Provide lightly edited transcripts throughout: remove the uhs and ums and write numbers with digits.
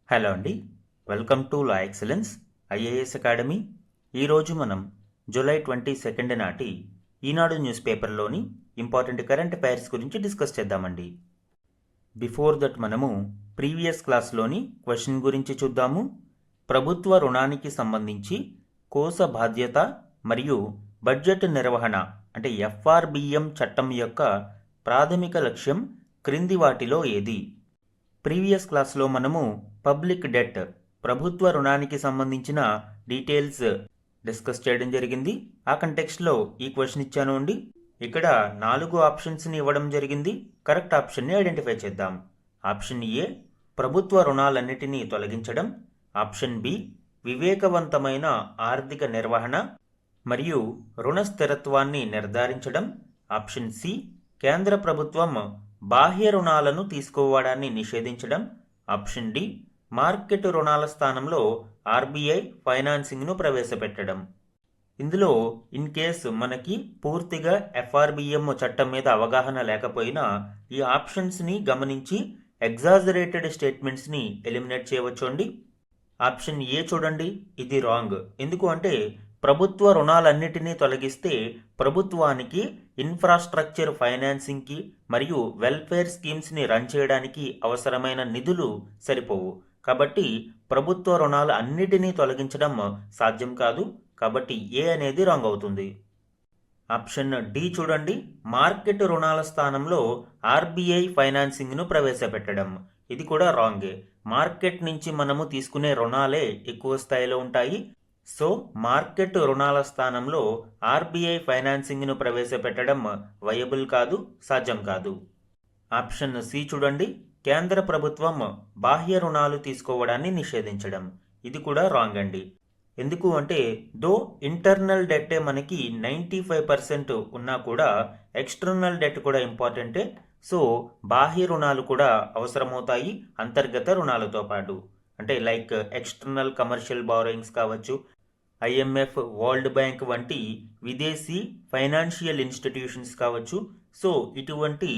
Hello అండి. Welcome to law excellence IAS academy. ఈరోజు మనం జూలై 22 నాటి ఈనాడు న్యూస్ పేపర్లోని ఇంపార్టెంట్ కరెంట్ అఫైర్స్ గురించి డిస్కస్ చేద్దామండి. బిఫోర్ దట్ మనము ప్రీవియస్ క్లాస్లోని క్వశ్చన్ గురించి చూద్దాము. ప్రభుత్వ రుణానికి సంబంధించి కోశ బాధ్యత మరియు బడ్జెట్ నిర్వహణ అంటే ఎఫ్ఆర్బిఎం చట్టం యొక్క ప్రాథమిక లక్ష్యం క్రింది వాటిలో ఏది? ప్రీవియస్ క్లాస్లో మనము పబ్లిక్ డెట్ ప్రభుత్వ రుణానికి సంబంధించిన డీటెయిల్స్ డిస్కస్ చేయడం జరిగింది. ఆ కంటెక్స్ట్లో ఈ క్వశ్చన్ ఇచ్చాను అండి. ఇక్కడ 4 ఆప్షన్స్ని ఇవ్వడం జరిగింది. కరెక్ట్ ఆప్షన్ని ఐడెంటిఫై చేద్దాం. ఆప్షన్ ఏ ప్రభుత్వ రుణాలన్నిటినీ తొలగించడం, ఆప్షన్ బి వివేకవంతమైన ఆర్థిక నిర్వహణ మరియు రుణ స్థిరత్వాన్ని నిర్ధారించడం, ఆప్షన్ సి కేంద్ర ప్రభుత్వం బాహ్య రుణాలను తీసుకోవడాన్ని నిషేధించడం, ఆప్షన్ డి మార్కెట్ రుణాల స్థానంలో ఆర్బీఐ ఫైనాన్సింగ్ను ప్రవేశపెట్టడం. ఇందులో ఇన్ కేసు మనకి పూర్తిగా ఎఫ్ఆర్బిఎం చట్టం మీద అవగాహన లేకపోయినా ఈ ఆప్షన్స్ని గమనించి ఎగ్జాజరేటెడ్ స్టేట్మెంట్స్ని ఎలిమినేట్ చేయవచ్చు అండి. ఆప్షన్ ఏ చూడండి, ఇది రాంగ్. ఎందుకు అంటే ప్రభుత్వ రుణాలన్నిటినీ తొలగిస్తే ప్రభుత్వానికి ఇన్ఫ్రాస్ట్రక్చర్ ఫైనాన్సింగ్కి మరియు వెల్ఫేర్ స్కీమ్స్ని రన్ చేయడానికి అవసరమైన నిధులు సరిపోవు. కాబట్టి ప్రభుత్వ రుణాలు అన్నిటినీ తొలగించడం సాధ్యం కాదు. కాబట్టి ఏ అనేది రాంగ్ అవుతుంది. ఆప్షన్ డి చూడండి, మార్కెట్ రుణాల స్థానంలో ఆర్బీఐ ఫైనాన్సింగ్ను ప్రవేశపెట్టడం. ఇది కూడా రాంగే. మార్కెట్ నుంచి మనము తీసుకునే రుణాలే ఎక్కువ స్థాయిలో ఉంటాయి. సో మార్కెట్ రుణాల స్థానంలో ఆర్బీఐ ఫైనాన్సింగ్ను ప్రవేశపెట్టడం వయబుల్ కాదు, సాధ్యం కాదు. ఆప్షన్ సి చూడండి, కేంద్ర ప్రభుత్వం బాహ్య రుణాలు తీసుకోవడాన్ని నిషేధించడం. ఇది కూడా రాంగ్ అండి. ఎందుకు అంటే దో ఇంటర్నల్ డెట్టే మనకి 95% ఉన్నా కూడా ఎక్స్టర్నల్ డెట్ కూడా ఇంపార్టెంటే. సో బాహ్య రుణాలు కూడా అవసరమవుతాయి అంతర్గత రుణాలతో పాటు. అంటే లైక్ ఎక్స్టర్నల్ కమర్షియల్ బారోయింగ్స్ కావచ్చు, ఐఎంఎఫ్, వరల్డ్ బ్యాంక్ వంటి విదేశీ ఫైనాన్షియల్ ఇన్స్టిట్యూషన్స్ కావచ్చు. సో ఇటువంటి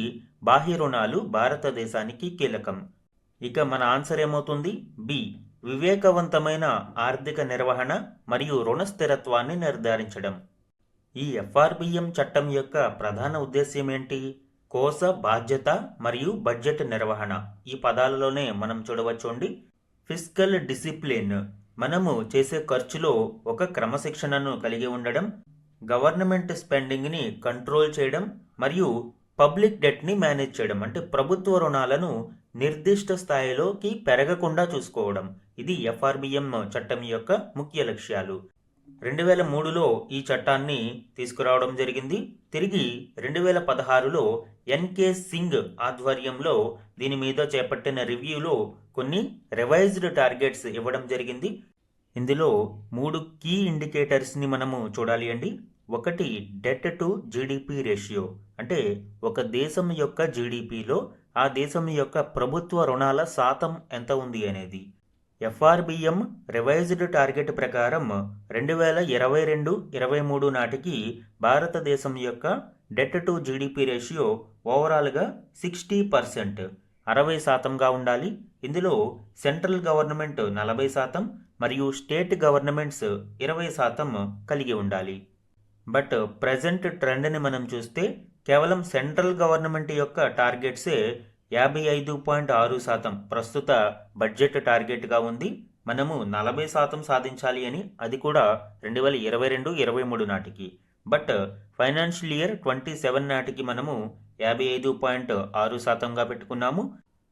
బాహ్య రుణాలు భారతదేశానికి కీలకం. ఇక మన ఆన్సర్ ఏమవుతుంది? బి వివేకవంతమైన ఆర్థిక నిర్వహణ మరియు రుణ స్థిరత్వాన్ని నిర్ధారించడం. ఈ ఎఫ్ఆర్బిఎం చట్టం యొక్క ప్రధాన ఉద్దేశ్యం ఏంటి? కోశ బాధ్యత మరియు బడ్జెట్ నిర్వహణ. ఈ పదాలలోనే మనం చూడవచ్చండి. ఫిస్కల్ డిసిప్లిన్, మనము చేసే ఖర్చులో ఒక క్రమశిక్షణను కలిగి ఉండడం, గవర్నమెంట్ స్పెండింగ్ని కంట్రోల్ చేయడం మరియు పబ్లిక్ డెట్ని మేనేజ్ చేయడం. అంటే ప్రభుత్వ రుణాలను నిర్దిష్ట స్థాయిలోకి పెరగకుండా చూసుకోవడం. ఇది ఎఫ్ఆర్బిఎం చట్టం యొక్క ముఖ్య లక్ష్యాలు. 2003లో ఈ చట్టాన్ని తీసుకురావడం జరిగింది. తిరిగి 2016లో ఎన్కే సింగ్ ఆధ్వర్యంలో దీని మీద చేపట్టిన రివ్యూలో కొన్ని రివైజ్డ్ టార్గెట్స్ ఇవ్వడం జరిగింది. ఇందులో 3 కీ ఇండికేటర్స్ని మనము చూడాలి అండి. ఒకటి డెట్ టు జీడిపి రేషియో, అంటే ఒక దేశం యొక్క జీడిపిలో ఆ దేశం యొక్క ప్రభుత్వ రుణాల శాతం ఎంత ఉంది అనేది. ఎఫ్ఆర్బిఎం రివైజ్డ్ టార్గెట్ ప్రకారం 2022-23 నాటికి భారతదేశం యొక్క డెట్ టు జీడిపి రేషియో ఓవరాల్గా 60%, 60%గా ఉండాలి. ఇందులో సెంట్రల్ గవర్నమెంట్ 40% మరియు స్టేట్ గవర్నమెంట్స్ 20% కలిగి ఉండాలి. బట్ ప్రజెంట్ ట్రెండ్ని మనం చూస్తే కేవలం సెంట్రల్ గవర్నమెంట్ యొక్క టార్గెట్సే 55.6% ప్రస్తుత బడ్జెట్ టార్గెట్గా ఉంది. మనము 40% సాధించాలి అని, అది కూడా 2022-23 నాటికి. బట్ ఫైనాన్షియల్ ఇయర్ 27 నాటికి మనము 55.6%గా పెట్టుకున్నాము.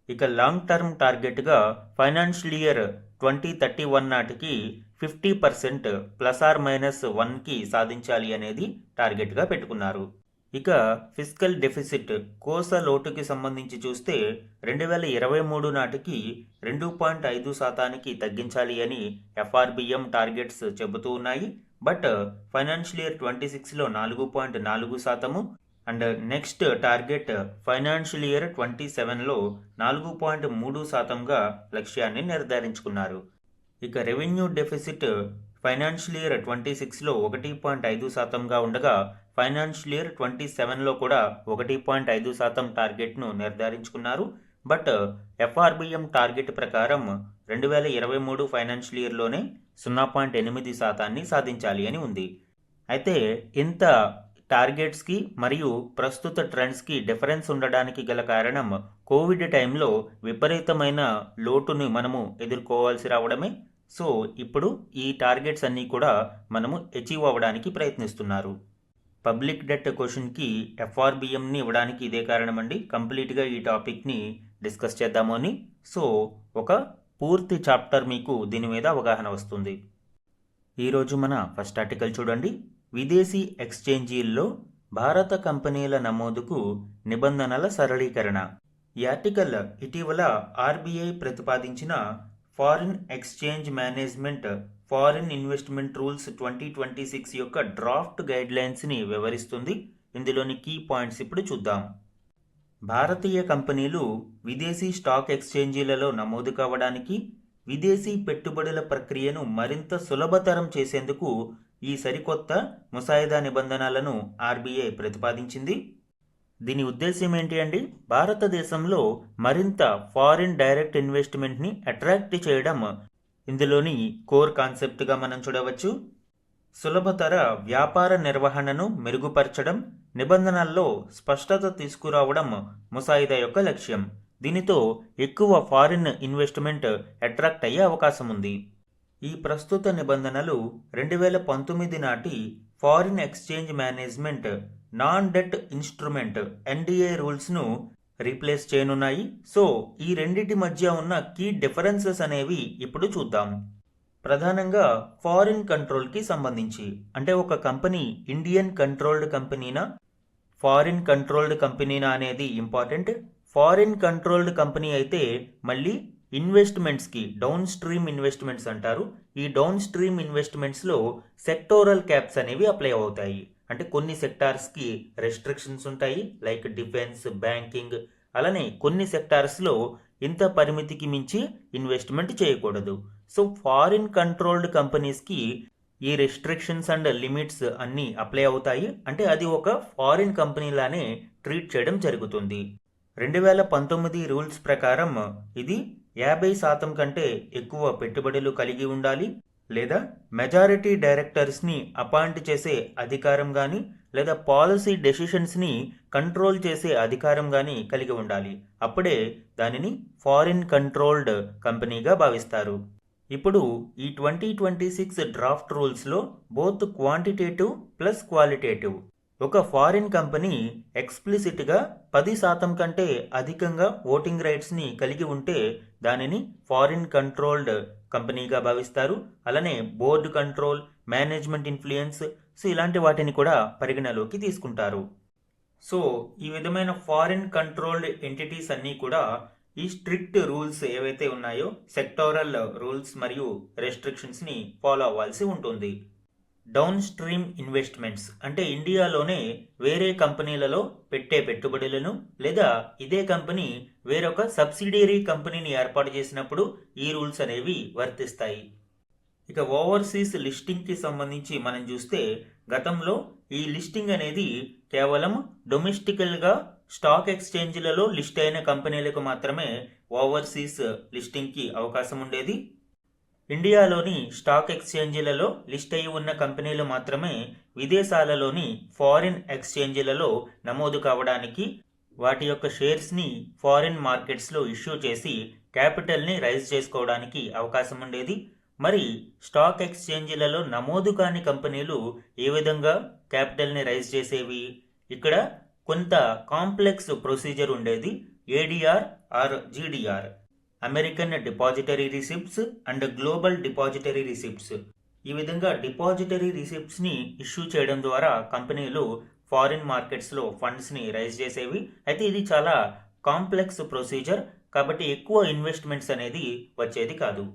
ఇక లాంగ్ టర్మ్ టార్గెట్గా ఫైనాన్షియల్ ఇయర్ 2031 నాటికి 50% ±1కి సాధించాలి అనేది టార్గెట్గా పెట్టుకున్నారు. ఇక ఫిస్కల్ డెఫిసిట్ కోశ లోటుకి సంబంధించి చూస్తే 2023 నాటికి 2.5%కి తగ్గించాలి అని ఎఫ్ఆర్బిఎం టార్గెట్స్ చెబుతూ ఉన్నాయి. బట్ ఫైనాన్షియల్ ఇయర్ 26లో 4.4% and next target financial year 27లో 4.3%గా లక్ష్యాన్ని నిర్ధారించుకున్నారు. ఇక రెవెన్యూ డెఫిసిట్ ఫైనాన్షియల్ ఇయర్ 26లో 1.5%గా ఉండగా ఫైనాన్షియల్ ఇయర్ 27లో కూడా 1.5% టార్గెట్ను నిర్ధారించుకున్నారు. బట్ ఎఫ్ఆర్బిఎం టార్గెట్ ప్రకారం 2023 ఫైనాన్షియల్ ఇయర్లోనే 0.8% సాధించాలి అని ఉంది. అయితే ఇంత టార్గెట్స్కి మరియు ప్రస్తుత ట్రెండ్స్కి డిఫరెన్స్ ఉండడానికి గల కారణం కోవిడ్ టైంలో విపరీతమైన లోటుని మనము ఎదుర్కోవాల్సి రావడమే. సో ఇప్పుడు ఈ టార్గెట్స్ అన్నీ కూడా మనము అచీవ్ అవ్వడానికి ప్రయత్నిస్తున్నారు. పబ్లిక్ డెట్ క్వశ్చన్కి ఎఫ్ఆర్బిఎంని ఇవ్వడానికి ఇదే కారణం అండి. కంప్లీట్గా ఈ టాపిక్ని డిస్కస్ చేద్దాము అని. సో ఒక పూర్తి చాప్టర్ మీకు దీని మీద అవగాహన వస్తుంది. ఈరోజు మన ఫస్ట్ ఆర్టికల్ చూడండి. విదేశీ ఎక్స్చేంజీల్లో భారత కంపెనీల నమోదుకు నిబంధనల సరళీకరణ. ఈ ఆర్టికల్ ఇటీవల ఆర్బీఐ ప్రతిపాదించిన foreign exchange management foreign investment rules 2026 యొక్క డ్రాఫ్ట్ గైడ్లైన్స్ని వివరిస్తుంది. ఇందులోని కీ పాయింట్స్ ఇప్పుడు చూద్దాం. భారతీయ కంపెనీలు విదేశీ స్టాక్ ఎక్స్చేంజీలలో నమోదు కావడానికి విదేశీ పెట్టుబడుల ప్రక్రియను మరింత సులభతరం చేసేందుకు ఈ సరికొత్త ముసాయిదా నిబంధనలను ఆర్బీఐ ప్రతిపాదించింది. దీని ఉద్దేశ్యం ఏంటి అండి? భారతదేశంలో మరింత ఫారిన్ డైరెక్ట్ ఇన్వెస్ట్మెంట్ని అట్రాక్ట్ చేయడం ఇందులోని కోర్ కాన్సెప్ట్గా మనం చూడవచ్చు. సులభతర వ్యాపార నిర్వహణను మెరుగుపరచడం, నిబంధనల్లో స్పష్టత తీసుకురావడం ముసాయిదా యొక్క లక్ష్యం. దీనితో ఎక్కువ ఫారిన్ ఇన్వెస్ట్మెంట్ అట్రాక్ట్ అయ్యే అవకాశం ఉంది. ఈ ప్రస్తుత నిబంధనలు 2019 నాటి foreign exchange management non debt instrument NDA రూల్స్ను రీప్లేస్ చేయనున్నాయి. సో ఈ రెండింటి మధ్య ఉన్న కీ డిఫరెన్సెస్ అనేవి ఇప్పుడు చూద్దాం. ప్రధానంగా ఫారిన్ కంట్రోల్కి సంబంధించి, అంటే ఒక కంపెనీ ఇండియన్ కంట్రోల్డ్ కంపెనీనా ఫారిన్ కంట్రోల్డ్ కంపెనీనా అనేది ఇంపార్టెంట్. ఫారిన్ కంట్రోల్డ్ కంపెనీ అయితే మళ్ళీ ఇన్వెస్ట్మెంట్స్కి డౌన్ స్ట్రీమ్ ఇన్వెస్ట్మెంట్స్ అంటారు. ఈ డౌన్ స్ట్రీమ్ ఇన్వెస్ట్మెంట్స్లో సెక్టోరల్ క్యాప్స్ అనేవి అప్లై అవుతాయి. అంటే కొన్ని సెక్టార్స్కి రెస్ట్రిక్షన్స్ ఉంటాయి, లైక్ డిఫెన్స్, బ్యాంకింగ్. అలానే కొన్ని సెక్టార్స్లో ఇంత పరిమితికి మించి ఇన్వెస్ట్మెంట్ చేయకూడదు. సో ఫారిన్ కంట్రోల్డ్ కంపెనీస్కి ఈ రెస్ట్రిక్షన్స్ అండ్ లిమిట్స్ అన్నీ అప్లై అవుతాయి. అంటే అది ఒక ఫారిన్ కంపెనీలానే ట్రీట్ చేయడం జరుగుతుంది. 2019 రూల్స్ ప్రకారం ఇది 50% కంటే ఎక్కువ పెట్టుబడులు కలిగి ఉండాలి, లేదా మెజారిటీ డైరెక్టర్స్ని అపాయింట్ చేసే అధికారం కానీ, లేదా పాలసీ డెసిషన్స్ని కంట్రోల్ చేసే అధికారం కానీ కలిగి ఉండాలి. అప్పుడే దానిని ఫారిన్ కంట్రోల్డ్ కంపెనీగా భావిస్తారు. ఇప్పుడు ఈ 2026 డ్రాఫ్ట్ రూల్స్లో బోత్ క్వాంటిటేటివ్ ప్లస్ క్వాలిటేటివ్. ఒక ఫారిన్ కంపెనీ ఎక్స్ప్లిసిట్గా 10% కంటే అధికంగా ఓటింగ్ రైట్స్ని కలిగి ఉంటే దానిని ఫారిన్ కంట్రోల్డ్ కంపెనీగా భావిస్తారు. అలానే board control, management influence, so ఇలాంటి వాటిని కూడా పరిగణలోకి తీసుకుంటారు. సో ఈ విధమైన ఫారిన్ కంట్రోల్డ్ ఎంటిటీస్ అన్నీ కూడా ఈ స్ట్రిక్ట్ రూల్స్ ఏవైతే ఉన్నాయో సెక్టోరల్ రూల్స్ మరియు రెస్ట్రిక్షన్స్ని ఫాలో అవ్వాల్సి ఉంటుంది. డౌన్ స్ట్రీమ్ ఇన్వెస్ట్మెంట్స్ అంటే ఇండియాలోనే వేరే కంపెనీలలో పెట్టే పెట్టుబడులను, లేదా ఇదే కంపెనీ వేరొక సబ్సిడియరీ కంపెనీని ఏర్పాటు చేసినప్పుడు ఈ రూల్స్ అనేవి వర్తిస్తాయి. ఇక ఓవర్సీస్ లిస్టింగ్కి సంబంధించి మనం చూస్తే గతంలో ఈ లిస్టింగ్ అనేది కేవలం డొమెస్టికల్గా స్టాక్ ఎక్స్చేంజ్లలో లిస్ట్ అయిన కంపెనీలకు మాత్రమే ఓవర్సీస్ లిస్టింగ్కి అవకాశం ఉండేది. ఇండియాలోని స్టాక్ ఎక్స్చేంజీలలో లిస్ట్ అయి ఉన్న కంపెనీలు మాత్రమే విదేశాలలోని ఫారిన్ ఎక్స్చేంజీలలో నమోదు కావడానికి, వాటి యొక్క షేర్స్ని ఫారిన్ మార్కెట్స్లో ఇష్యూ చేసి క్యాపిటల్ని రైజ్ చేసుకోవడానికి అవకాశం ఉండేది. మరి స్టాక్ ఎక్స్చేంజీలలో నమోదు కాని కంపెనీలు ఏ విధంగా క్యాపిటల్ని రైజ్ చేసేవి? ఇక్కడ కొంత కాంప్లెక్స్ ప్రొసీజర్ ఉండేది. ADR or GDR, American depositary receipts and global depositary receipts. ఈ విధంగా డిపాజిటరీ రిసిప్ట్స్ని ఇష్యూ చేయడం ద్వారా కంపెనీలు ఫారిన్ మార్కెట్స్లో ఫండ్స్ని రైజ్ చేసేవి. అయితే ఇది చాలా కాంప్లెక్స్ ప్రొసీజర్, కాబట్టి ఎక్కువ ఇన్వెస్ట్మెంట్స్ అనేది వచ్చేది కాదు.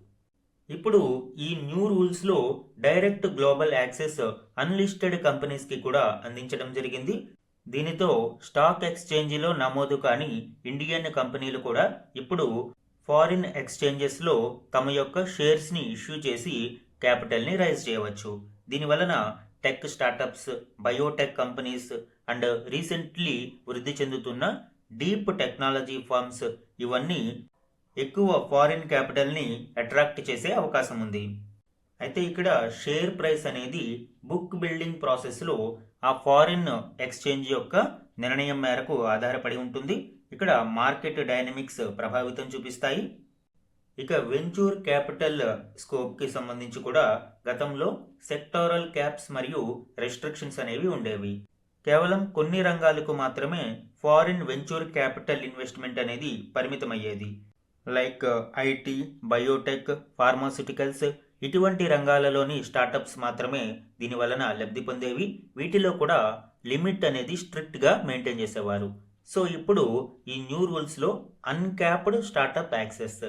ఇప్పుడు ఈ న్యూ రూల్స్లో డైరెక్ట్ గ్లోబల్ యాక్సెస్ అన్లిస్టెడ్ కంపెనీస్కి కూడా అందించడం జరిగింది. దీనితో స్టాక్ ఎక్స్చేంజీలో నమోదు కాని ఇండియన్ కంపెనీలు కూడా ఇప్పుడు ఫారిన్ ఎక్స్చేంజెస్లో తమ యొక్క షేర్స్ని ఇష్యూ చేసి క్యాపిటల్ని రైజ్ చేయవచ్చు. దీనివలన tech startups, Biotech companies and recently వృద్ధి చెందుతున్న డీప్ టెక్నాలజీ ఫర్మ్స్ ఇవన్నీ ఎక్కువ ఫారిన్ క్యాపిటల్ని అట్రాక్ట్ చేసే అవకాశం ఉంది. అయితే ఇక్కడ షేర్ ప్రైస్ అనేది బుక్ బిల్డింగ్ ప్రాసెస్లో ఆ ఫారిన్ ఎక్స్చేంజ్ యొక్క నిర్ణయం మేరకు ఆధారపడి ఉంటుంది. ఇక్కడ మార్కెట్ డైనమిక్స్ ప్రభావితం చూపిస్తాయి. ఇక వెంచూర్ క్యాపిటల్ స్కోప్కి సంబంధించి కూడా గతంలో సెక్టారల్ క్యాప్స్ మరియు రెస్ట్రిక్షన్స్ అనేవి ఉండేవి. కేవలం కొన్ని రంగాలకు మాత్రమే ఫారిన్ వెంచూర్ క్యాపిటల్ ఇన్వెస్ట్మెంట్ అనేది పరిమితమయ్యేది. లైక్ ఐటీ, బయోటెక్, ఫార్మాస్యూటికల్స్ ఇటువంటి రంగాలలోని స్టార్టప్స్ మాత్రమే దీని వలన లబ్ధి పొందేవి. వీటిలో కూడా లిమిట్ అనేది స్ట్రిక్ట్గా మెయింటైన్ చేసేవారు. సో ఇప్పుడు ఈ న్యూ రూల్స్లో అన్క్యాప్డ్ స్టార్టప్ యాక్సెస్,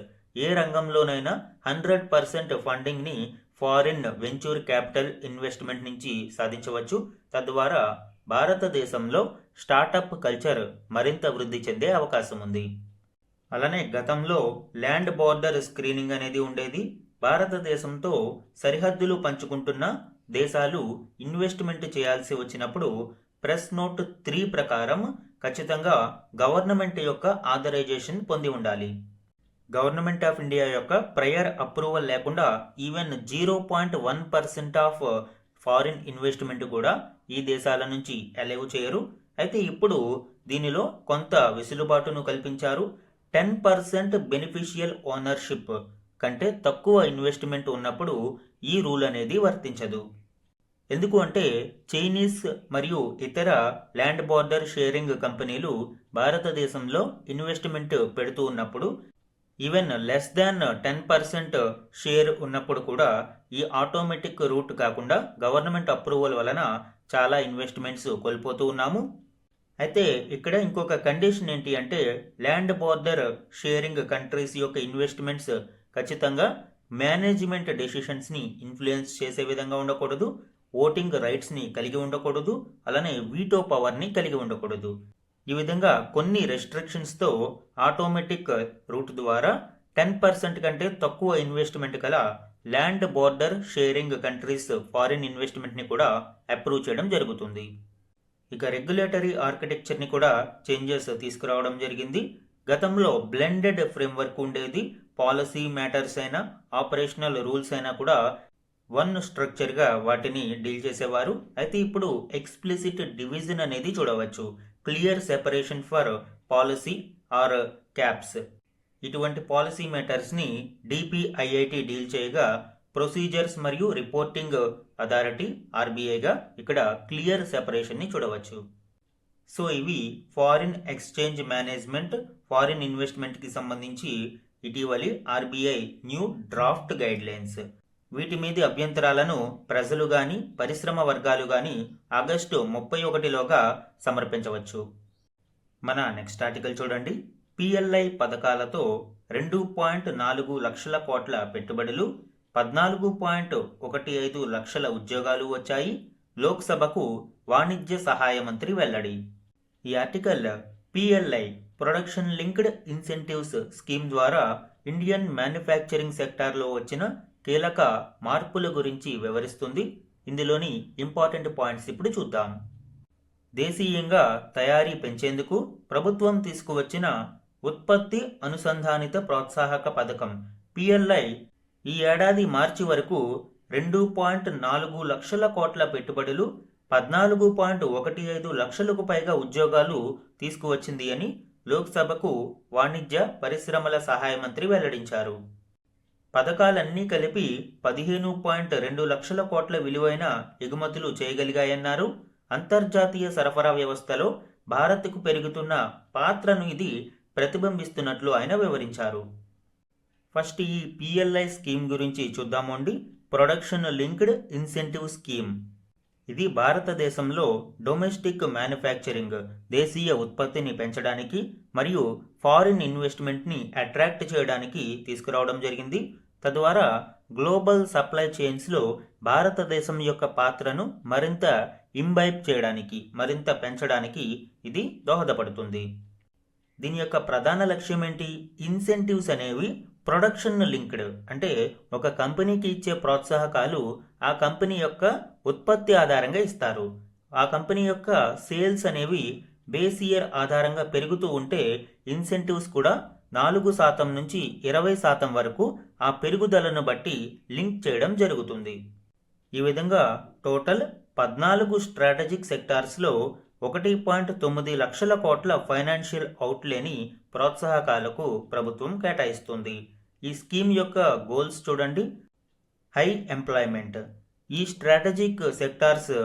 ఏ రంగంలోనైనా 100% ఫండింగ్ని ఫారిన్ వెంచూర్ క్యాపిటల్ ఇన్వెస్ట్మెంట్ నుంచి సాధించవచ్చు. తద్వారా భారతదేశంలో స్టార్టప్ కల్చర్ మరింత వృద్ధి చెందే అవకాశం ఉంది. అలానే గతంలో ల్యాండ్ బార్డర్ స్క్రీనింగ్ అనేది ఉండేది. భారతదేశంతో సరిహద్దులు పంచుకుంటున్న దేశాలు ఇన్వెస్ట్మెంట్ చేయాల్సి వచ్చినప్పుడు ప్రెస్ నోట్ 3 ప్రకారం ఖచ్చితంగా గవర్నమెంట్ యొక్క ఆథరైజేషన్ పొంది ఉండాలి. గవర్నమెంట్ ఆఫ్ ఇండియా యొక్క ప్రయర్ అప్రూవల్ లేకుండా ఈవెన్ 0.1% ఆఫ్ ఫారిన్ ఇన్వెస్ట్మెంట్ కూడా ఈ దేశాల నుంచి అలౌ చేయరు. అయితే ఇప్పుడు దీనిలో కొంత వెసులుబాటును కల్పించారు. 10% బెనిఫిషియల్ ఓనర్షిప్ కంటే తక్కువ ఇన్వెస్ట్మెంట్ ఉన్నప్పుడు ఈ రూల్ అనేది వర్తించదు. ఎందుకు అంటే చైనీస్ మరియు ఇతర ల్యాండ్ బార్డర్ షేరింగ్ కంపెనీలు భారతదేశంలో ఇన్వెస్ట్మెంట్ పెడుతూ ఉన్నప్పుడు ఈవెన్ లెస్ దాన్ 10% షేర్ ఉన్నప్పుడు కూడా ఈ ఆటోమేటిక్ రూట్ కాకుండా గవర్నమెంట్ అప్రూవల్ వలన చాలా ఇన్వెస్ట్మెంట్స్ కోల్పోతూ ఉన్నాము. అయితే ఇక్కడ ఇంకొక కండిషన్ ఏంటి అంటే ల్యాండ్ బార్డర్ షేరింగ్ కంట్రీస్ యొక్క ఇన్వెస్ట్మెంట్స్ ఖచ్చితంగా మేనేజ్మెంట్ డెసిషన్స్ని ఇన్ఫ్లుయెన్స్ చేసే విధంగా ఉండకూడదు, ఓటింగ్ రైట్స్ని కలిగి ఉండకూడదు, అలానే వీటో పవర్ని కలిగి ఉండకూడదు. ఈ విధంగా కొన్ని రెస్ట్రిక్షన్స్తో ఆటోమేటిక్ రూట్ ద్వారా 10% కంటే తక్కువ ఇన్వెస్ట్మెంట్ గల land border sharing countries foreign ఇన్వెస్ట్మెంట్ని కూడా అప్రూవ్ చేయడం జరుగుతుంది. ఇక రెగ్యులేటరీ ఆర్కిటెక్చర్ని కూడా చేంజెస్ తీసుకురావడం జరిగింది. గతంలో బ్లెండెడ్ ఫ్రేమ్వర్క్ ఉండేది. పాలసీ మ్యాటర్స్ అయినా ఆపరేషనల్ రూల్స్ అయినా కూడా వన్ స్ట్రక్చర్గా వాటిని డీల్ చేసేవారు. అయితే ఇప్పుడు ఎక్స్ప్లిసిట్ డివిజన్ అనేది చూడవచ్చు. Clear separation for policy or caps. ఇటువంటి పాలసీ మ్యాటర్స్ని డిపిఐఐటి డీల్ చేయగా ప్రొసీజర్స్ మరియు రిపోర్టింగ్ అథారిటీ ఆర్బీఐగా ఇక్కడ క్లియర్ సెపరేషన్ని చూడవచ్చు. సో ఇవి ఫారిన్ ఎక్స్చేంజ్ మేనేజ్మెంట్, ఫారిన్ ఇన్వెస్ట్మెంట్కి సంబంధించి ఇటీవలి ఆర్బీఐ న్యూ డ్రాఫ్ట్ గైడ్లైన్స్. వీటి మీద అభ్యంతరాలను ప్రజలు కానీ పరిశ్రమ వర్గాలు కానీ ఆగస్టు 31లోగా సమర్పించవచ్చు. మన నెక్స్ట్ ఆర్టికల్ చూడండి. పిఎల్ఐ పథకాలతో 2.4 లక్షల కోట్ల పెట్టుబడులు, 14.15 లక్షల ఉద్యోగాలు వచ్చాయి. లోక్సభకు వాణిజ్య సహాయ మంత్రి వెల్లడి. ఈ article PLI production linked incentives scheme ద్వారా ఇండియన్ మ్యానుఫ్యాక్చరింగ్ సెక్టార్లో వచ్చిన కీలక మార్పుల గురించి వివరిస్తుంది. ఇందులోని ఇంపార్టెంట్ పాయింట్స్ ఇప్పుడు చూద్దాం. దేశీయంగా తయారీ పెంచేందుకు ప్రభుత్వం తీసుకువచ్చిన ఉత్పత్తి అనుసంధానిత ప్రోత్సాహక పథకం పిఎల్ఐ ఈ ఏడాది మార్చి వరకు 2.4 లక్షల కోట్ల పెట్టుబడులు, 14.15 లక్షలకు పైగా ఉద్యోగాలు తీసుకువచ్చింది అని లోక్సభకు వాణిజ్య పరిశ్రమల సహాయ మంత్రి వెల్లడించారు. పథకాలన్నీ కలిపి 15.2 లక్షల కోట్ల విలువైన ఎగుమతులు చేయగలిగాయన్నారు. అంతర్జాతీయ సరఫరా వ్యవస్థలో భారత్కు పెరుగుతున్న పాత్రను ఇది ప్రతిబింబిస్తున్నట్లు ఆయన వివరించారు. ఫస్ట్ ఈ పిఎల్ఐ స్కీమ్ గురించి చూద్దామండి. Production linked incentive scheme. ఇది భారతదేశంలో డొమెస్టిక్ మ్యానుఫ్యాక్చరింగ్, దేశీయ ఉత్పత్తిని పెంచడానికి మరియు ఫారిన్ ఇన్వెస్ట్మెంట్ని అట్రాక్ట్ చేయడానికి తీసుకురావడం జరిగింది. తద్వారా గ్లోబల్ సప్లై చైన్స్లో భారతదేశం యొక్క పాత్రను మరింత ఇంబైబ్ చేయడానికి, మరింత పెంచడానికి ఇది దోహదపడుతుంది. దీని యొక్క ప్రధాన లక్ష్యం ఏంటి? ఇన్సెంటివ్స్ అనేవి ప్రొడక్షన్ లింక్డ్, అంటే ఒక కంపెనీకి ఇచ్చే ప్రోత్సాహకాలు ఆ కంపెనీ యొక్క ఉత్పత్తి ఆధారంగా ఇస్తారు. ఆ కంపెనీ యొక్క సేల్స్ అనేవి బేస్ ఇయర్ ఆధారంగా పెరుగుతూ ఉంటే ఇన్సెంటివ్స్ కూడా 4% నుంచి 20% వరకు ఆ పెరుగుదలను బట్టి లింక్ చేయడం జరుగుతుంది. ఈ విధంగా టోటల్ 14 స్ట్రాటజిక్ సెక్టార్స్లో 1.9 లక్షల కోట్ల ఫైనాన్షియల్ అవుట్లేని ప్రోత్సాహకాలకు ప్రభుత్వం కేటాయిస్తుంది. ఈ స్కీమ్ యొక్క గోల్స్ చూడండి. High employment. ఈ స్ట్రాటజిక్ సెక్టార్స్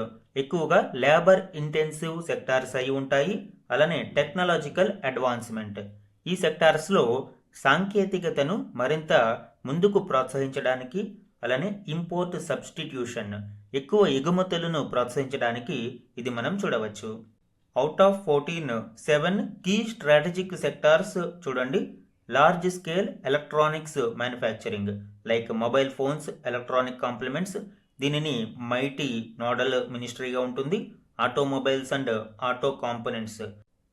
ఎక్కువగా లేబర్ ఇంటెన్సివ్ సెక్టార్స్ అయి ఉంటాయి. అలానే టెక్నాలజికల్ అడ్వాన్స్మెంట్. ఈ సెక్టార్స్లో సాంకేతికతను మరింత ముందుకు ప్రోత్సహించడానికి, అలానే ఇంపోర్ట్ సబ్స్టిట్యూషన్, ఎక్కువ ఎగుమతులను ప్రోత్సహించడానికి ఇది మనం చూడవచ్చు. Out of 14, 7 key strategic sectors చూడండి. Large scale electronics manufacturing like mobile phones, electronic complements, దీనిని మైటీ నోడల్ మినిస్ట్రీగా ఉంటుంది. Automobiles and auto components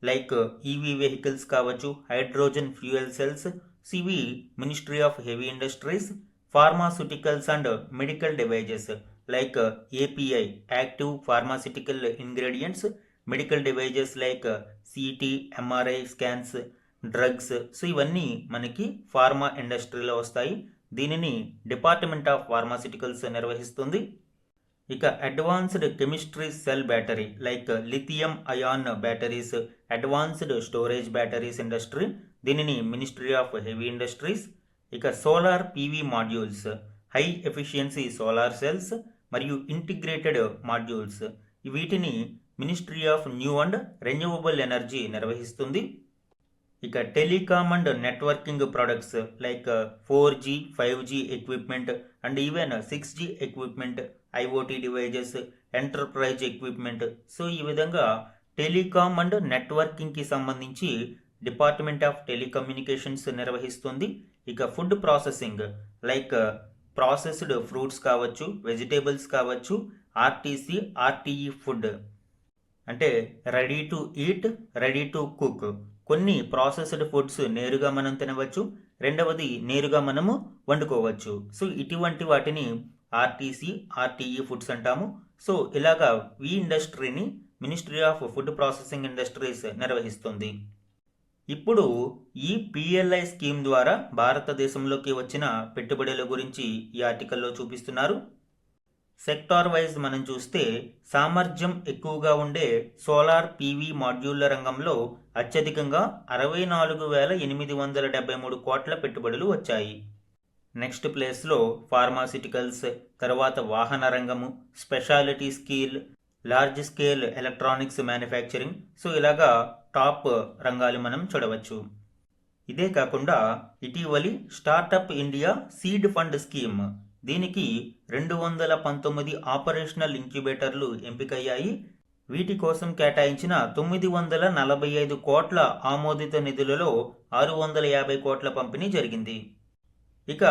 like EV vehicles కావచ్చు, hydrogen fuel cells, CV ministry of heavy industries. Pharmaceuticals and medical devices like API active pharmaceutical ingredients, medical devices like CT, MRI scans, drugs. So ఇవన్నీ మనకి pharma ఇండస్ట్రీలో వస్తాయి. దీనిని department of pharmaceuticals నిర్వహిస్తుంది. ఇక advanced chemistry cell battery like lithium ion batteries, advanced storage batteries industry, దీనిని ministry of heavy industries. ఇక solar PV modules, high efficiency solar cells మరియు ఇంటిగ్రేటెడ్ మాడ్యూల్స్, వీటిని ministry of new and renewable energy నిర్వహిస్తుంది. ఇక telecom and networking products like 4G, 5G equipment and even 6G equipment, IoT devices, enterprise equipment. So ఈ విధంగా telecom and నెట్వర్కింగ్కి సంబంధించి department of telecommunications నిర్వహిస్తుంది. ఇక food processing like processed fruits కావచ్చు, vegetables కావచ్చు, RTC, RTE food అంటే ready to eat, ready to cook. కొన్ని processed foods నేరుగా మనం తినవచ్చు, రెండవది నేరుగా మనము వండుకోవచ్చు. సో ఇటువంటి వాటిని ఆర్టీసీ, ఆర్టీఈ ఫుడ్స్ అంటాము. సో ఇలాగా ఈ ఇండస్ట్రీని ministry of food processing industries నిర్వహిస్తుంది. ఇప్పుడు ఈ పిఎల్ఐ స్కీమ్ ద్వారా భారతదేశంలోకి వచ్చిన పెట్టుబడుల గురించి ఈ ఆర్టికల్లో చూపిస్తున్నారు. సెక్టార్ వైజ్ మనం చూస్తే సామర్థ్యం ఎక్కువగా ఉండే సోలార్ పీవీ మాడ్యూళ్ల రంగంలో అత్యధికంగా 64,873 కోట్ల పెట్టుబడులు వచ్చాయి. నెక్స్ట్ ప్లేస్లో ఫార్మాసిటికల్స్, తర్వాత వాహన రంగము, speciality skill, large scale electronics manufacturing. So ఇలాగా టాప్ రంగాలు మనం చూడవచ్చు. ఇదే కాకుండా ఇటీవలి startup India seed fund scheme, దీనికి 219 ఆపరేషనల్ ఇంక్యుబేటర్లు ఎంపికయ్యాయి. వీటి కోసం కేటాయించిన 945 కోట్ల ఆమోదిత నిధులలో 650 కోట్ల పంపిణీ జరిగింది. ఇక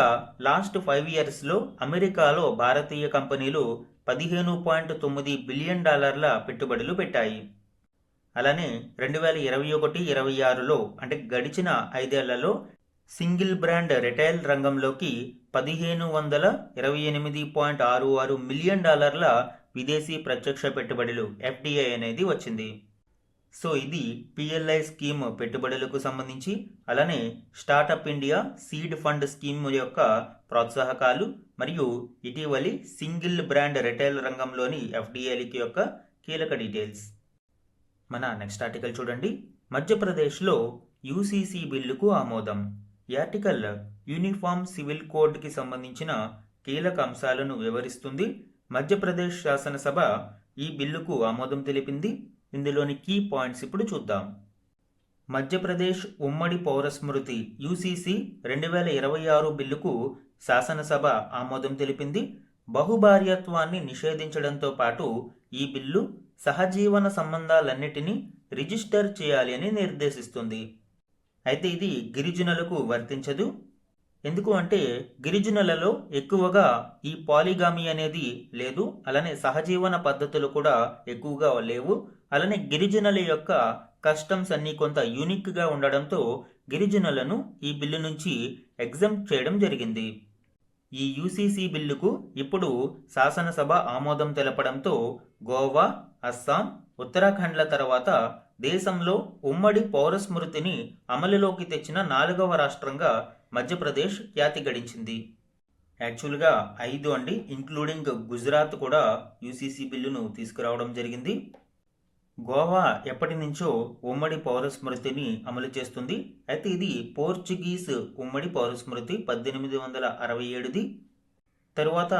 లాస్ట్ 5 ఇయర్స్లో అమెరికాలో భారతీయ కంపెనీలు $15.9 బిలియన్ పెట్టుబడులు పెట్టాయి. అలానే 2021-26లో అంటే గడిచిన 5 ఏళ్లలో సింగిల్ బ్రాండ్ రిటైల్ రంగంలోకి $1,528.66 మిలియన్ విదేశీ ప్రత్యక్ష పెట్టుబడులు ఎఫ్డిఐ అనేది వచ్చింది. సో ఇది పిఎల్ఐ స్కీమ్ పెట్టుబడులకు సంబంధించి, అలానే startup India seed fund scheme యొక్క ప్రోత్సాహకాలు మరియు ఇటీవలి సింగిల్ బ్రాండ్ రిటైల్ రంగంలోని ఎఫ్డిఐలకి యొక్క కీలక డీటెయిల్స్. మన నెక్స్ట్ ఆర్టికల్ చూడండి. మధ్యప్రదేశ్లో యూసీసీ బిల్లుకు ఆమోదం. ఈ ఆర్టికల్ యూనిఫామ్ సివిల్ కోడ్కి సంబంధించిన కీలక అంశాలను వివరిస్తుంది. మధ్యప్రదేశ్ శాసనసభ ఈ బిల్లుకు ఆమోదం తెలిపింది. ఇందులోని కీ పాయింట్స్ ఇప్పుడు చూద్దాం. మధ్యప్రదేశ్ ఉమ్మడి పౌరస్మృతి యూసీసీ 2026 బిల్లుకు శాసనసభ ఆమోదం తెలిపింది. బహుభార్యత్వాన్ని నిషేధించడంతో పాటు ఈ బిల్లు సహజీవన సంబంధాలన్నిటినీ రిజిస్టర్ చేయాలి అని నిర్దేశిస్తుంది. అయితే ఇది గిరిజనులకు వర్తించదు. ఎందుకు అంటే గిరిజనులలో ఎక్కువగా ఈ పాలిగామి అనేది లేదు, అలానే సహజీవన పద్ధతులు కూడా ఎక్కువగా లేవు. అలానే గిరిజనుల యొక్క కస్టమ్స్ అన్నీ కొంత యూనిక్గా ఉండడంతో గిరిజనులను ఈ బిల్లు నుంచి ఎగ్జంప్ట్ చేయడం జరిగింది. ఈ యూసీసీ బిల్లుకు ఇప్పుడు శాసనసభ ఆమోదం తెలపడంతో గోవా, అస్సాం, ఉత్తరాఖండ్ల తర్వాత దేశంలో ఉమ్మడి పౌర స్మృతిని అమలులోకి తెచ్చిన 4వ రాష్ట్రంగా మధ్యప్రదేశ్ ఖ్యాతి గడించింది. యాక్చువల్గా 5 అండి, ఇంక్లూడింగ్ గుజరాత్ కూడా యూసీసీ బిల్లును తీసుకురావడం జరిగింది. గోవా ఎప్పటి నుంచో ఉమ్మడి పౌర స్మృతిని అమలు చేస్తుంది. అయితే ఇది పోర్చుగీస్ ఉమ్మడి పౌర స్మృతి 1867ది. తరువాత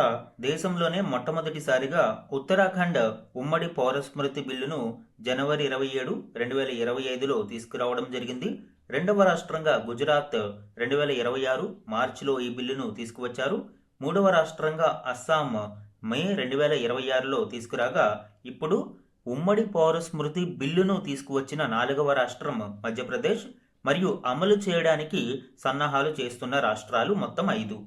దేశంలోనే మొట్టమొదటిసారిగా ఉత్తరాఖండ్ ఉమ్మడి పౌర స్మృతి బిల్లును జనవరి 27, 2025లో తీసుకురావడం జరిగింది. రెండవ రాష్ట్రంగా గుజరాత్ 2026 మార్చిలో ఈ బిల్లును తీసుకువచ్చారు. మూడవ రాష్ట్రంగా అస్సాం మే 2026లో తీసుకురాగా ఇప్పుడు ఉమ్మడి పౌర స్మృతి బిల్లును తీసుకువచ్చిన 4వ రాష్ట్రం మధ్యప్రదేశ్ మరియు అమలు చేయడానికి సన్నాహాలు చేస్తున్న రాష్ట్రాలు మొత్తం 5.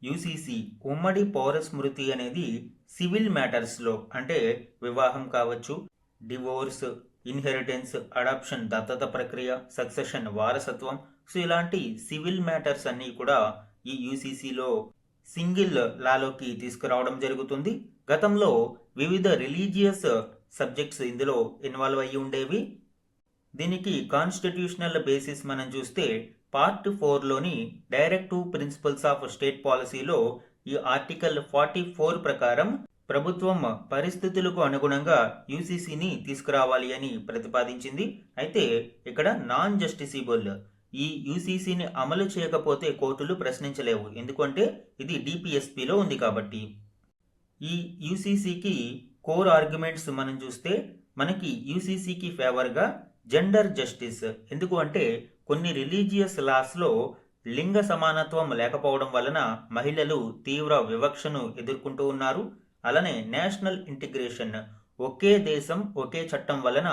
యూసీసీ ఉమ్మడి పౌర స్మృతి అనేది సివిల్ మ్యాటర్స్లో, అంటే వివాహం కావచ్చు, డివోర్స్, ఇన్హెరిటెన్స్, అడాప్షన్ దత్తత ప్రక్రియ, సక్సెషన్ వారసత్వం, సో ఇలాంటి సివిల్ మ్యాటర్స్ అన్నీ కూడా ఈ యూసీసీలో సింగిల్ లాలోకి తీసుకురావడం జరుగుతుంది. గతంలో వివిధ రిలీజియస్ సబ్జెక్ట్స్ ఇందులో ఇన్వాల్వ్ అయ్యి ఉండేవి. దీనికి కాన్స్టిట్యూషనల్ బేసిస్ మనం చూస్తే పార్ట్ 4లోని డైరెక్టివ్ ప్రిన్సిపల్స్ ఆఫ్ స్టేట్ పాలసీలో ఈ ఆర్టికల్ 44 ప్రకారం ప్రభుత్వం పరిస్థితులకు అనుగుణంగా యూసీసీని తీసుకురావాలి అని ప్రతిపాదించింది. అయితే ఇక్కడ నాన్ జస్టిసిబుల్, ఈ యూసీసీని అమలు చేయకపోతే కోర్టులు ప్రశ్నించలేవు, ఎందుకంటే ఇది డిపిఎస్పిలో ఉంది కాబట్టి. ఈ యూసీసీకి కోర్ ఆర్గ్యుమెంట్స్ మనం చూస్తే మనకి యూసీసీకి ఫేవర్గా జెండర్ జస్టిస్. ఎందుకు అంటే కొన్ని రిలీజియస్ లాస్లో లింగ సమానత్వం లేకపోవడం వలన మహిళలు తీవ్ర వివక్షను ఎదుర్కొంటూ ఉన్నారు. అలానే నేషనల్ ఇంటిగ్రేషన్, ఒకే దేశం ఒకే చట్టం వలన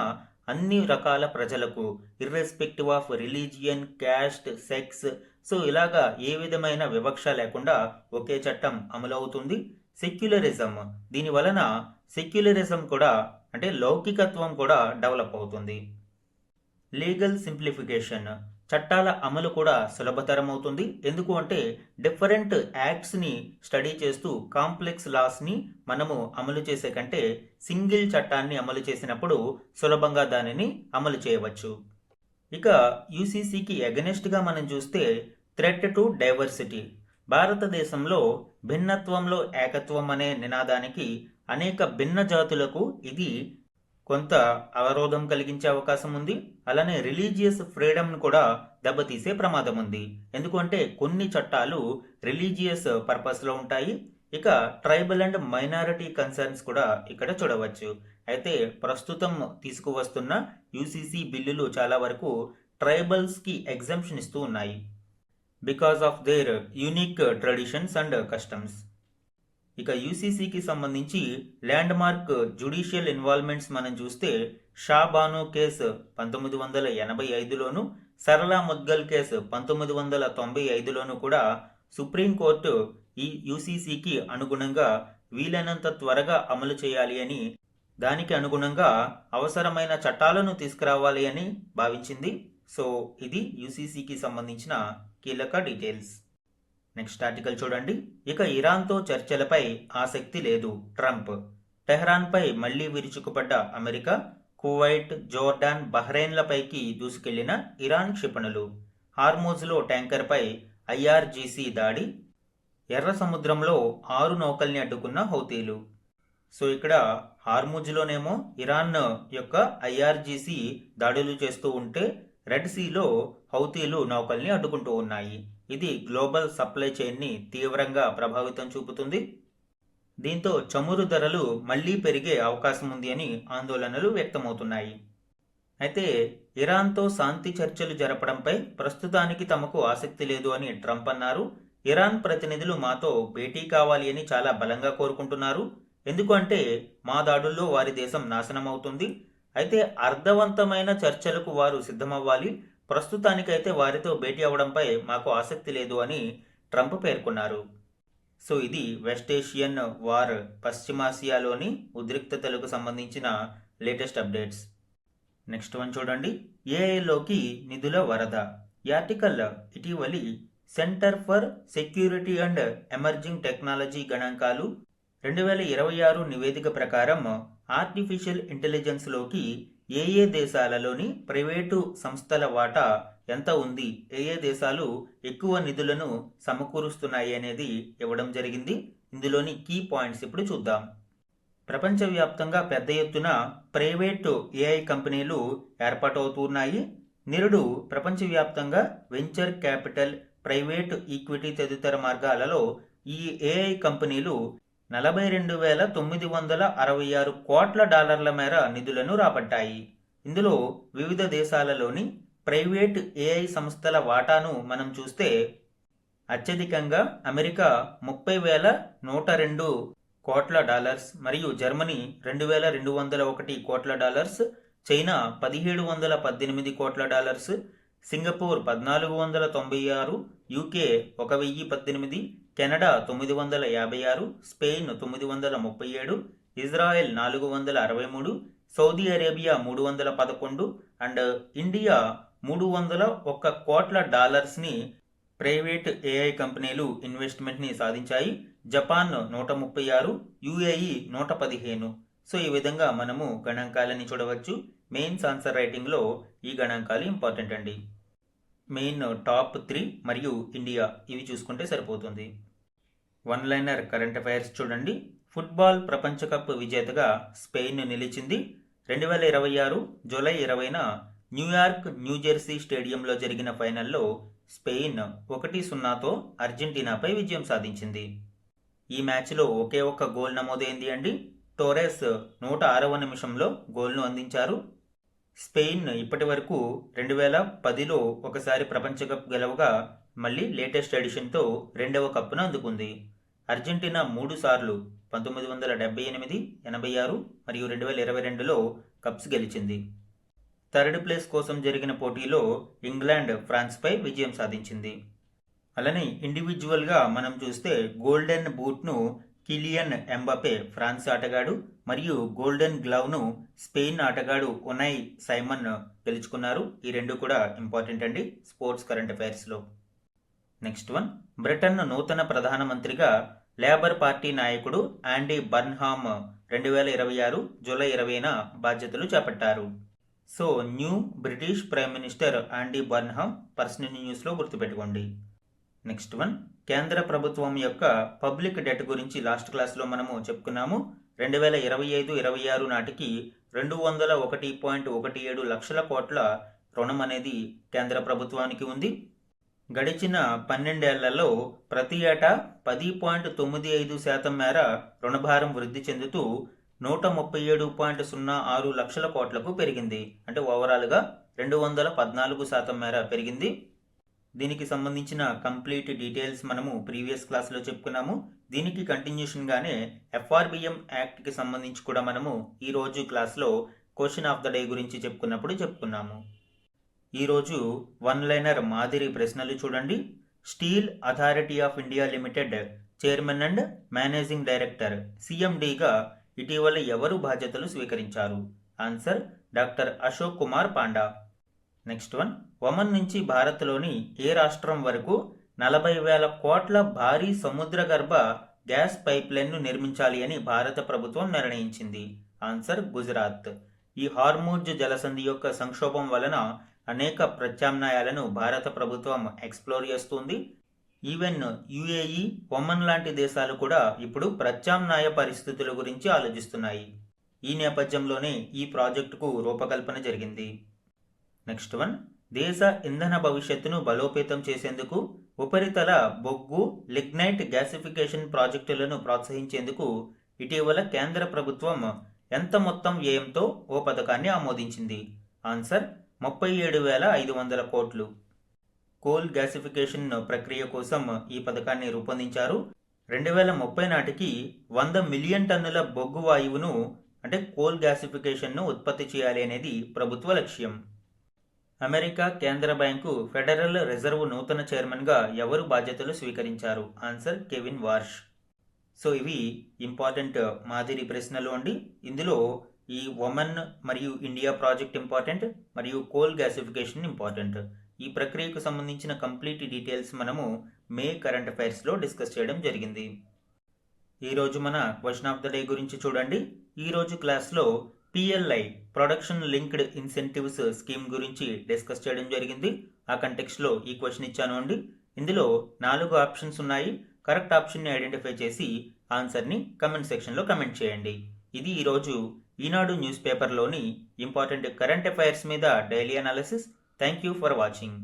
అన్ని రకాల ప్రజలకు irrespective of religion, caste, sex, so ఇలాగా ఏ విధమైన వివక్ష లేకుండా ఒకే చట్టం అమలవుతుంది. సెక్యులరిజం, దీని వలన సెక్యులరిజం కూడా అంటే లౌకికత్వం కూడా డెవలప్ అవుతుంది. లీగల్ సింప్లిఫికేషన్, చట్టాల అమలు కూడా సులభతరం అవుతుంది. ఎందుకు అంటే డిఫరెంట్ యాక్ట్స్ని స్టడీ చేస్తూ కాంప్లెక్స్ లాస్ని మనము అమలు చేసే కంటే సింగిల్ చట్టాన్ని అమలు చేసినప్పుడు సులభంగా దానిని అమలు చేయవచ్చు. ఇక యూసీసీకి అగెనిస్ట్గా మనం చూస్తే థ్రెట్ టు డైవర్సిటీ. భారతదేశంలో భిన్నత్వంలో ఏకత్వం అనే నినాదానికి అనేక భిన్న జాతులకు ఇది కొంత అవరోధం కలిగించే అవకాశం ఉంది. అలానే రిలీజియస్ ఫ్రీడమ్ను కూడా దెబ్బతీసే ప్రమాదం ఉంది. ఎందుకంటే కొన్ని చట్టాలు రిలీజియస్ పర్పస్లో ఉంటాయి. ఇక ట్రైబల్ అండ్ మైనారిటీ కన్సర్న్స్ కూడా ఇక్కడ చూడవచ్చు. అయితే ప్రస్తుతం తీసుకువస్తున్న యూసీసీ బిల్లులు చాలా వరకు ట్రైబల్స్కి ఎగ్జంప్షన్ ఇస్తూ ఉన్నాయి because of their unique traditions and customs. ఇక యూసీసీకి సంబంధించి ల్యాండ్ మార్క్ జ్యుడిషియల్ ఇన్వాల్వ్మెంట్స్ మనం చూస్తే షాబాను కేసు 1985లోను, సరళా ముద్గల్ కేసు 1995లోను కూడా సుప్రీంకోర్టు ఈ యూసీసీకి అనుగుణంగా వీలైనంత త్వరగా అమలు చేయాలి అని, దానికి అనుగుణంగా అవసరమైన చట్టాలను తీసుకురావాలి అని భావించింది. సో ఇది యూసీసీకి సంబంధించిన కీలక డీటెయిల్స్. నెక్స్ట్ ఆర్టికల్ చూడండి. ఇక ఇరాన్తో చర్చలపై ఆసక్తి లేదు ట్రంప్. టెహ్రాన్పై మళ్లీ విరుచుకుపడ్డ అమెరికా, కువైట్, జోర్డాన్, బహ్రెయిన్లపైకి దూసుకెళ్లిన ఇరాన్ క్షిపణులు, హార్మూజ్లో ట్యాంకర్పై ఐఆర్జీసీ దాడి, ఎర్ర సముద్రంలో 6 నౌకల్ని అడ్డుకున్న హౌతీలు. సో ఇక్కడ హార్మూజ్లోనేమో ఇరాన్ యొక్క ఐఆర్జీసీ దాడులు చేస్తూ ఉంటే రెడ్ సీలో హౌతీలు నౌకల్ని అడ్డుకుంటూ ఉన్నాయి. ఇది గ్లోబల్ సప్లై చైన్ని తీవ్రంగా ప్రభావితం చూపుతుంది. దీంతో చమురు ధరలు మళ్లీ పెరిగే అవకాశం ఉంది అని ఆందోళనలు వ్యక్తమవుతున్నాయి. అయితే ఇరాన్తో శాంతి చర్చలు జరపడంపై ప్రస్తుతానికి తమకు ఆసక్తి లేదు అని ట్రంప్ అన్నారు. ఇరాన్ ప్రతినిధులు మాతో భేటీ కావాలి అని చాలా బలంగా కోరుకుంటున్నారు. ఎందుకంటే మా దాడుల్లో వారి దేశం నాశనం అవుతుంది. అయితే అర్థవంతమైన చర్చలకు వారు సిద్ధమవ్వాలి. ప్రస్తుతానికైతే వారితో భేటీ అవడంపై మాకు ఆసక్తి లేదు అని ట్రంప్ పేర్కొన్నారు. సో ఇది వెస్ట్ ఏషియన్ వార్, పశ్చిమాసియాలోని ఉద్రిక్తతలకు సంబంధించిన లేటెస్ట్ అప్డేట్స్. నెక్స్ట్ వన్ చూడండి. ఏఐలోకి నిధుల వరద. ఈ ఆర్టికల్ ఇటీవలి centre for security and emerging technology గణాంకాలు 2026 నివేదిక ప్రకారం ఆర్టిఫిషియల్ ఇంటెలిజెన్స్లోకి ఏ దేశాలలోని ప్రైవేటు సంస్థల వాటా ఎంత ఉంది, ఏ దేశాలు ఎక్కువ నిధులను సమకూరుస్తున్నాయి అనేది ఇవ్వడం జరిగింది. ఇందులోని కీ పాయింట్స్ ఇప్పుడు చూద్దాం. ప్రపంచవ్యాప్తంగా పెద్ద ఎత్తున ప్రైవేటు ఏఐ కంపెనీలు ఏర్పాటవుతున్నాయి. నిరుడు ప్రపంచవ్యాప్తంగా వెంచర్ క్యాపిటల్, ప్రైవేటు ఈక్విటీ తదితర మార్గాలలో ఈ ఏఐ కంపెనీలు 42,966 కోట్ల డాలర్ల మేర నిధులను రాబట్టాయి. ఇందులో వివిధ దేశాలలోని ప్రైవేటు ఏఐ సంస్థల వాటాను మనం చూస్తే అత్యధికంగా అమెరికా 30,102 కోట్ల డాలర్స్ మరియు జర్మనీ 2,201 కోట్ల డాలర్స్, చైనా 1,718 కోట్ల dollars, Singapore 1,496, UK 1,018, Canada 956, Spain 937, Israel 463, Saudi Arabia 311 and India 301 కోట్ల డాలర్స్ని ప్రైవేట్ ఏఐ కంపెనీలు ఇన్వెస్ట్మెంట్ని సాధించాయి. Japan 136, UAE 115. సో ఈ విధంగా మనము గణాంకాలని చూడవచ్చు. మెయిన్స్ ఆన్సర్ రైటింగ్లో ఈ గణాంకాలు ఇంపార్టెంట్ అండి. మెయిన్ టాప్ 3 మరియు ఇండియా ఇవి చూసుకుంటే సరిపోతుంది. వన్ లైనర్ కరెంట్ అఫైర్స్ చూడండి. ఫుట్బాల్ ప్రపంచ కప్ విజేతగా స్పెయిన్ నిలిచింది. 2026 జూలై 20న న్యూయార్క్ న్యూజెర్సీ స్టేడియంలో జరిగిన ఫైనల్లో స్పెయిన్ 1-0తో అర్జెంటీనాపై విజయం సాధించింది. ఈ మ్యాచ్లో ఒకే ఒక్క గోల్ నమోదైంది అండి. టోరెస్ 106వ నిమిషంలో గోల్ను అందించారు. స్పెయిన్ ఇప్పటి వరకు 2010లో ఒకసారి ప్రపంచ కప్ గెలవగా మళ్ళీ లేటెస్ట్ ఎడిషన్తో 2వ కప్పును అందుకుంది. అర్జెంటీనా 3 సార్లు 1978, 86 మరియు 2022లో కప్స్ గెలిచింది. థర్డ్ ప్లేస్ కోసం జరిగిన పోటీలో ఇంగ్లాండ్ ఫ్రాన్స్పై విజయం సాధించింది. అలానే ఇండివిజువల్గా మనం చూస్తే గోల్డెన్ బూట్ను కిలియన్ ఎంబాపే ఫ్రాన్స్ ఆటగాడు మరియు గోల్డెన్ గ్లవ్ను స్పెయిన్ ఆటగాడు ఉనై సైమన్ గెలుచుకున్నారు. ఈ రెండు కూడా ఇంపార్టెంట్ అండి స్పోర్ట్స్ కరెంట్ అఫైర్స్లో. నెక్స్ట్ వన్, బ్రిటన్ నూతన ప్రధానమంత్రిగా లేబర్ పార్టీ నాయకుడు ఆండీ బర్న్హామ్ 2026 జూలై 20న బాధ్యతలు చేపట్టారు. So new British prime minister ఆండీ బర్న్హామ్ పర్సనల్ న్యూస్లో గుర్తుపెట్టుకోండి. నెక్స్ట్ వన్, కేంద్ర ప్రభుత్వం యొక్క పబ్లిక్ డెట్ గురించి లాస్ట్ క్లాస్లో మనము చెప్పుకున్నాము. 2025-26 నాటికి 201.17 లక్షల కోట్ల రుణం అనేది కేంద్ర ప్రభుత్వానికి ఉంది. గడిచిన 12 ఏళ్లలో ప్రతి ఏటా 10.95% మేర రుణభారం వృద్ధి చెందుతూ 137.06 లక్షల కోట్లకు పెరిగింది. అంటే ఓవరాల్గా 214% మేర పెరిగింది. దీనికి సంబంధించిన కంప్లీట్ డీటెయిల్స్ మనము ప్రీవియస్ క్లాస్లో చెప్పుకున్నాము. దీనికి కంటిన్యూషన్గానే ఎఫ్ఆర్బిఎం యాక్ట్కి సంబంధించి కూడా మనము ఈరోజు క్లాస్లో క్వశ్చన్ ఆఫ్ ద డే గురించి చెప్పుకున్నాము. ఈరోజు వన్ లైనర్ మాదిరి ప్రశ్నలు చూడండి. Steel authority of India limited chairman and managing director సిఎండిగా ఇటీవల ఎవరు బాధ్యతలు స్వీకరించారు? Answer doctor Ashok Kumar Panda. Next one, Oman నుంచి భారత్లోని ఏ రాష్ట్రం వరకు 40,000 కోట్ల భారీ సముద్రగర్భ గ్యాస్ పైప్లైన్ను నిర్మించాలి అని భారత ప్రభుత్వం నిర్ణయించింది? ఆన్సర్ గుజరాత్. ఈ హార్మూజ్ జలసంధి యొక్క సంక్షోభం వలన అనేక ప్రత్యామ్నాయాలను భారత ప్రభుత్వం ఎక్స్ప్లోర్ చేస్తుంది. ఈవెన్ యుఏఈ, ఒమన్ లాంటి దేశాలు కూడా ఇప్పుడు ప్రత్యామ్నాయ పరిస్థితుల గురించి ఆలోచిస్తున్నాయి. ఈ నేపథ్యంలోనే ఈ ప్రాజెక్టుకు రూపకల్పన జరిగింది. నెక్స్ట్ వన్, దేశ ఇంధన భవిష్యత్తును బలోపేతం చేసేందుకు ఉపరితల బొగ్గు లిగ్నైట్ గ్యాసిఫికేషన్ ప్రాజెక్టులను ప్రోత్సహించేందుకు ఇటీవల కేంద్ర ప్రభుత్వం ఎంత మొత్తం వ్యయంతో ఓ పథకాన్ని ఆమోదించింది? ఆన్సర్ 37,500 కోట్లు. కోల్ గ్యాసిఫికేషన్ ప్రక్రియ కోసం ఈ పథకాన్ని రూపొందించారు. 2030 నాటికి 100 మిలియన్ టన్నుల బొగ్గు వాయువును అంటే కోల్ గ్యాసిఫికేషన్ను ఉత్పత్తి చేయాలి అనేది ప్రభుత్వ లక్ష్యం. అమెరికా కేంద్ర బ్యాంకు ఫెడరల్ రిజర్వ్ నూతన చైర్మన్గా ఎవరు బాధ్యతలు స్వీకరించారు? Answer Kevin వార్ష్. సో ఇవి ఇంపార్టెంట్ మాదిరి ప్రశ్నలు అండి. ఇందులో ఈ ఒమన్ మరియు ఇండియా ప్రాజెక్ట్ ఇంపార్టెంట్ మరియు కోల్ గ్యాసిఫికేషన్ ఇంపార్టెంట్. ఈ ప్రక్రియకు సంబంధించిన కంప్లీట్ డీటెయిల్స్ మనము మే కరెంట్ అఫైర్స్లో డిస్కస్ చేయడం జరిగింది. ఈరోజు మన క్వశ్చన్ ఆఫ్ ద డే గురించి చూడండి. ఈరోజు క్లాస్లో PLI production linked incentives scheme గురించి డిస్కస్ చేయడం జరిగింది. ఆ కంటెక్స్ట్లో ఈ క్వశ్చన్ ఇచ్చాను అండి. ఇందులో 4 ఆప్షన్స్ ఉన్నాయి. కరెక్ట్ ఆప్షన్ని ఐడెంటిఫై చేసి ఆన్సర్ని కమెంట్ సెక్షన్లో కమెంట్ చేయండి. ఇది ఈరోజు ఈనాడు న్యూస్ పేపర్లోని ఇంపార్టెంట్ కరెంట్ అఫైర్స్ మీద daily analysis. Thank you for watching.